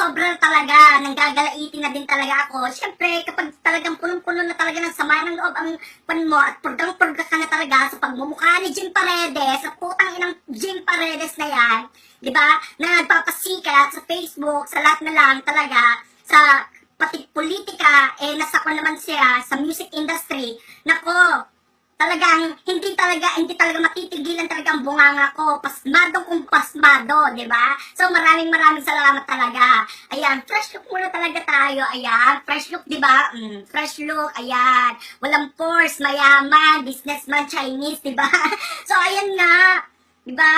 sobra talaga, nanggagalaitin na din talaga ako. Siyempre, kapag talagang punong-puno na talaga ng sama ng loob ang pan mo at purgang-purga ka na talaga sa pagmumukha ni Jim Paredes, sa putang inang Jim Paredes na yan, di ba? Na nagpapasikat sa Facebook, sa lahat na lang talaga, sa pati politika, nasa ko naman siya sa music industry. Nako, talagang hindi talaga matitigilan talaga ang bunganga ko. Pasmado kung pasmado, di ba? So maraming salamat talaga. Ayan, fresh look muna talaga tayo. Ayan, fresh look, di ba? Fresh look, ayan. Walang pores, mayaman, businessman, Chinese, di ba? So ayan nga, di ba?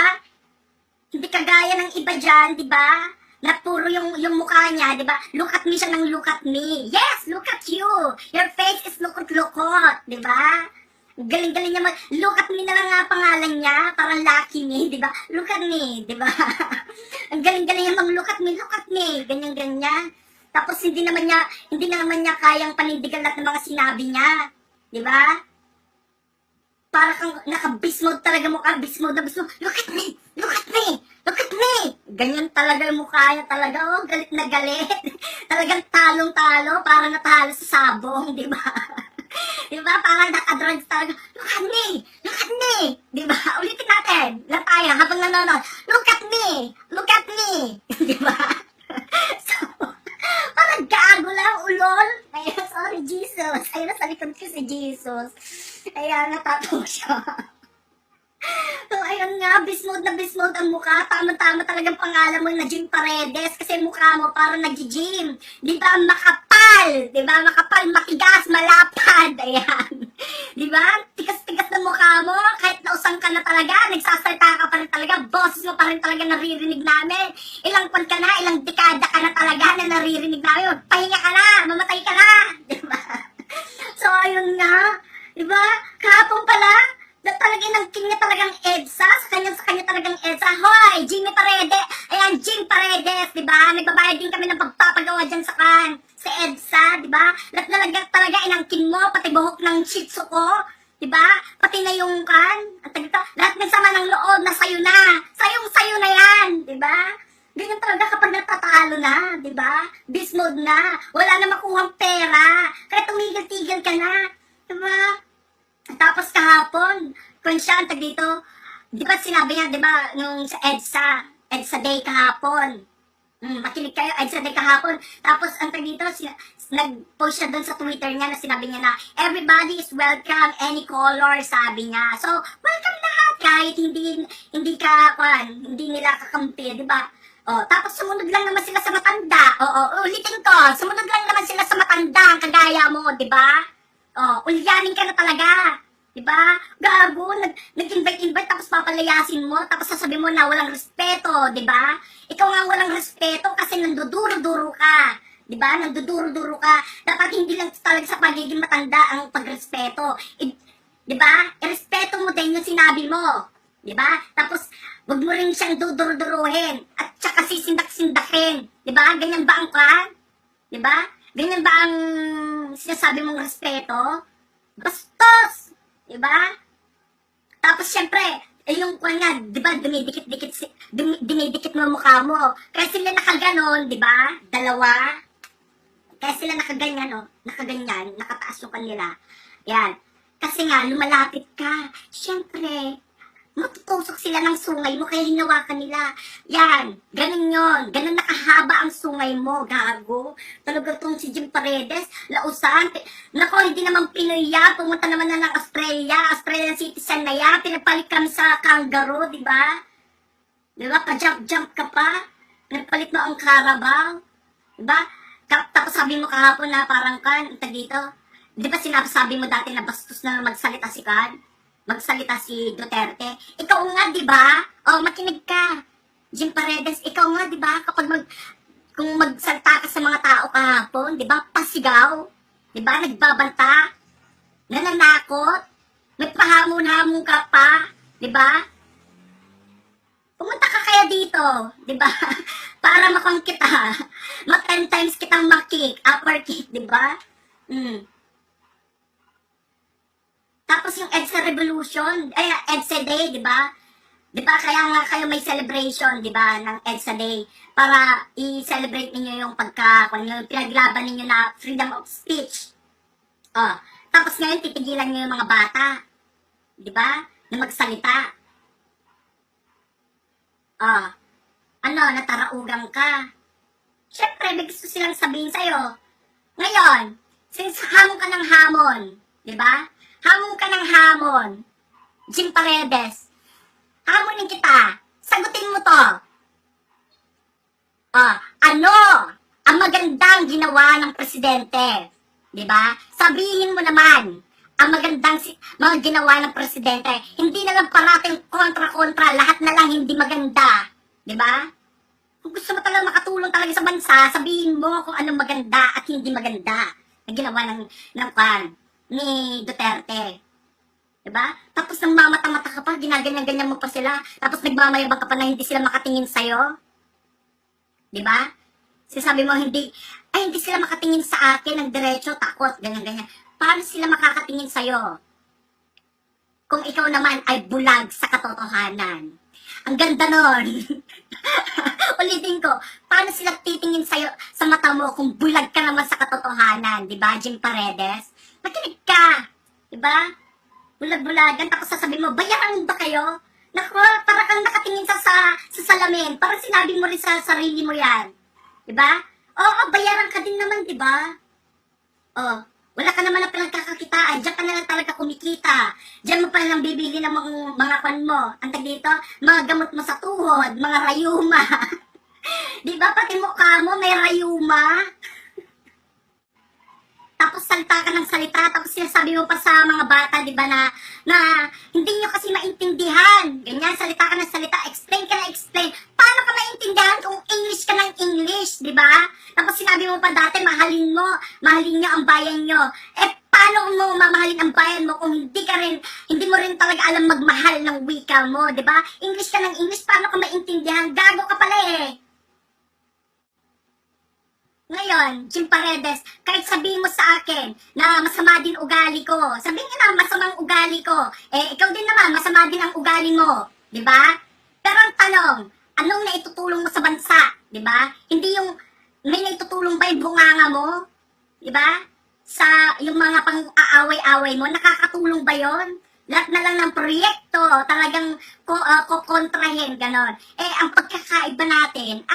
Hindi kagaya ng iba dyan, di ba? Na puro yung mukha niya, di ba? Look at me siya ng look at me. Yes, look at you. Your face is lukot-lukot, di ba? Galing-galing niya look at me na lang nga pangalan niya, parang Lucky Me, di ba? Look at me, di ba? Ang galing-galing niya look at me, ganyan-ganyan. Tapos hindi naman niya kayang panindigan lahat ng mga sinabi niya, di ba? Para kang naka-beast talaga mukha, beast mode, look at me, look at me, look at me. Ganyan talaga yung mukha niya talaga, oh, galit na galit. Talagang talong-talo, parang natalo sa sabong, di ba? Diba? Parang nakadrugs talaga. Look at me! Look at me! Diba? Ulitin natin. Lang tayo habang nanonood. Look at me! Look at me! Diba? So, parang gago lang, ulol. Ayun, sorry, Jesus. Ayun, sa likod ko si Jesus. Ayan, natatawa siya. So, ayun nga, bismode ang mukha. Tama-tama talagang pangalan mo na Jim Paredes kasi mukha mo parang nag-gym. Di ba? Makapal. Di ba? Makapal, makigas, malapad. Ayan. Di ba? Tigas-tigas ng mukha mo. Kahit nausang ka na talaga, nagsasalita ka pa rin talaga. Boses mo pa rin talaga naririnig namin. Ilang pan ka na, ilang dekada ka na talaga na naririnig namin. Pahinga ka na, mamatay ka na. Di ba? So, ayun nga. Di ba? Kahapon pala, na talagang nagking niya talagang EDSA, sa kanya talagang EDSA. Hoy, Jimmy Paredes, ayan, Jim Paredes, di ba? Nagbabayad din kami ng pagpapagawa dyan sa sa EDSA, di ba? Lahat talaga inangkin mo, pati buhok ng shih tzu ko, di ba? Pati na yung at lahat ng sama ng loob na sa'yo na. Sayo na yan, di ba? Ganyan talaga kapag natatalo na, di ba? Beast mode na, wala na makuhang pera, kaya tumigil-tigil ka na, di ba? Tapos kahapon, kung siya, dito, di ba sinabi niya, di ba, nung sa EDSA Day kahapon, makinig kayo, EDSA Day kahapon, tapos ang dito, nag-post siya doon sa Twitter niya na sinabi niya na, everybody is welcome, any color, sabi niya. So, welcome lahat, kahit hindi nila kakampi, di ba? Oh, tapos sumunod lang naman sila sa matanda. Ulitin ko, sumunod lang naman sila sa matanda, kagaya mo, di ba? Oh, ulyanin ka na talaga. Diba? Gago, nag-invite tapos papalayasin mo, tapos sasabihin mo na walang respeto, diba? Ikaw nga walang respeto kasi nanduduro-duro ka. Diba? Nanduduro-duro ka. Dapat hindi lang talaga sa pagiging matanda ang pagrespeto. Diba? Irespeto mo din yung sinabi mo. Diba? Tapos, wag mo rin siyang duduro-duruhin. At saka sisindak-sindakin. Diba? Ganyan ba ang ka? Diba? Ganyan ba ang sinasabi mong respeto? Bastos! Diba? Tapos syempre, yung nga, diba, dinidikit mo mukha mo. Kaya sila nakaganon, diba? Dalawa. Kaya sila nakaganyan, nakataas yung kanila. Yan. Kasi nga, lumalapit ka. Syempre, matutusok sila ng sungay mo, kaya hinawakan nila. Yan, ganun yun. Ganun nakahaba ang sungay mo, gago. Talaga tong si Jim Paredes, lausan. Nako, hindi naman Pinoy yan. Pumunta naman na ng Australia. Australian citizen na yan. Pinapalit kami sa kangaroo, di ba? Di ba? Pa-jump ka pa. Nagpalit mo ang Carabao. Di ba? Tapos sabi mo kahapon na parang dito. Di ba sinasabi mo dati na bastos na magsalita si Duterte. Ikaw nga, di ba? O, makinig ka. Jim Paredes, ikaw nga, di ba? Kung magsalta ka sa mga tao kahapon, di ba? Pasigaw. Di ba? Nagbabanta. Nananakot. May pahamon-hamon ka pa. Di ba? Pumunta ka kaya dito. Di ba? Para makong kita. 10 times kitang makick. Upper kick, di ba? Tapos yung EDSA Revolution, EDSA Day, di ba? Di ba kaya nga kayo may celebration, di ba, ng EDSA Day para i-celebrate ninyo yung yung pinaglaban ninyo na freedom of speech. Oh, tapos ngayon titigilan nyo yung mga bata, di ba, na magsalita. Oh, ano, nataraugang ka. Siyempre, may gusto silang sabihin sa'yo. Ngayon, since hamon ka ng hamon, di ba? Hamon ka ng hamon, Jim Paredes, hamonin kita. Sagutin mo to. Ano ang magandang ginawa ng presidente? Di ba? Sabihin mo naman ang magandang mga ginawa ng presidente. Hindi na lang parating kontra-kontra, lahat na lang hindi maganda. Di ba? Kung gusto mo talaga makatulong talaga sa bansa, sabihin mo kung anong maganda at hindi maganda na ginawa ni Duterte. Diba? Tapos nang mamata-mata ka pa, ginaganyan-ganyan mo pa sila. Tapos nagmamayabang ka pa na hindi sila makatingin sa'yo. Diba? Sabi mo, hindi sila makatingin sa akin ng diretso, takot, ganyan-ganyan. Paano sila makakatingin sa'yo? Kung ikaw naman ay bulag sa katotohanan. Ang ganda nun. Ulitin ko, paano sila titingin sa'yo sa mata mo kung bulag ka naman sa katotohanan? Diba, Jim Paredes? Makinig ka. Diba? Bulag-bulagan, tapos sasabihin mo, bayaran ba kayo? Naku, para kang nakatingin sa salamin. Parang sinabi mo rin sa sarili mo yan. Diba? Oo, bayaran ka din naman, diba? Oh, wala ka naman na pinagkakakitaan. Diyan ka na lang talaga kumikita. Diyan mo pa lang bibili ng mga pan mo. Ang tag dito, mga gamot mo sa tuhod, mga rayuma. Diba, pati mukha mo may rayuma? Tapos salita ka ng salita, tapos sinasabi mo pa sa mga bata, di ba, na hindi nyo kasi maintindihan. Ganyan, salita ka ng salita, explain ka na explain. Paano ka maintindihan kung English ka ng English, di ba? Tapos sinabi mo pa dati, mahalin nyo ang bayan nyo. Paano mo mamahalin ang bayan mo kung hindi mo rin talaga alam magmahal ng wika mo, di ba? English ka ng English, paano ka maintindihan? Gago ka pala eh. Ngayon, Jim Paredes, kahit sabihin mo sa akin na masama din ugali ko, sabihin nga na masamang ugali ko, ikaw din naman, masama din ang ugali mo, di ba? Pero ang tanong, anong naitutulong mo sa bansa, di ba? Hindi yung, may naitutulong ba yung bunganga mo, di ba? Sa yung mga pang-aaway-aaway mo, nakakatulong ba yon? Lahat na lang ng proyekto, talagang kukontrahin, ganon. Ang pagkakaiba natin,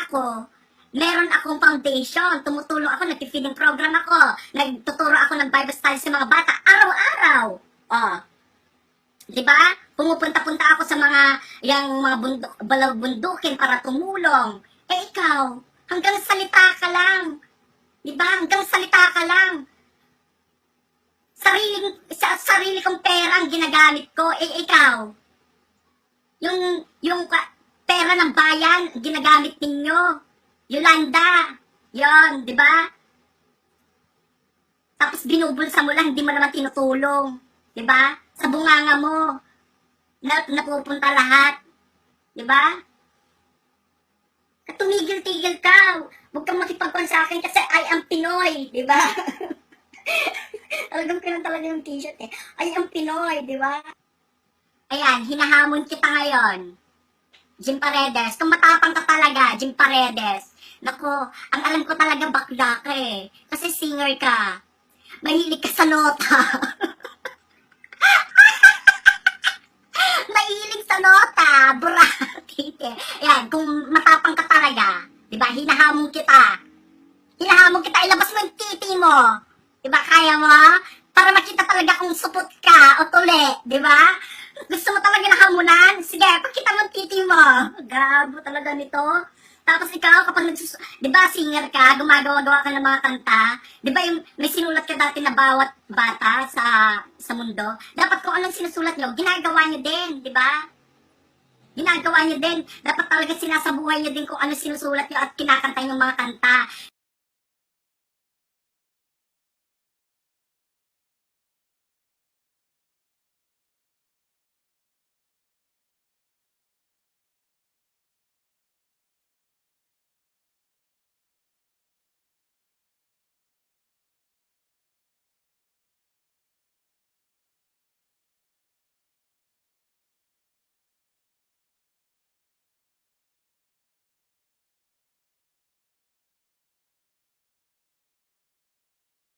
meron akong foundation, tumutulong ako, nag-feeding program ako, nagtuturo ako ng Bible study sa mga bata, araw-araw. Di ba? Pumupunta-punta ako sa yung mga bundukin para tumulong. Ikaw, hanggang salita ka lang. Di ba? Hanggang salita ka lang. Sarili kong pera ang ginagamit ko. Ikaw, yung pera ng bayan, ginagamit ninyo. Yolanda, yon, di ba? Tapos binubulsa mo lang, hindi mo naman tinutulong, di ba? Sa bunganga mo, napupunta lahat, di ba? Tumigil-tigil ka, huwag kang makipagkuhan sa akin kasi I am Pinoy, di ba? Talagang Pinoy talaga yung t-shirt eh. I am Pinoy, di ba? Ayan, hinahamon kita ngayon. Jim Paredes, kung matapang ka talaga, Jim Paredes, nako, ang alam ko talaga bakla ka eh. Kasi singer ka. Mahilig ka sa nota. Mahilig sa nota, buratite. Ayan, kung matapang ka talaga, di ba, hinahamon kita. Hinahamon kita, ilabas mo yung titi mo. Di ba, kaya mo? Para makita talaga kung supot ka o tuli, di ba? Gusto mo talaga nahamunan? Sige, pakita mo ang titi mo. Gabo talaga nito. Tapos ikaw, kapag di ba, singer ka, gumagawa-gawa ka ng mga kanta, di ba, may sinulat ka dati na bawat bata sa mundo, dapat kung anong sinusulat nyo, ginagawa nyo din, di ba? Ginagawa nyo din. Dapat talaga sinasabuhay nyo din kung ano sinusulat nyo at kinakanta yung mga kanta.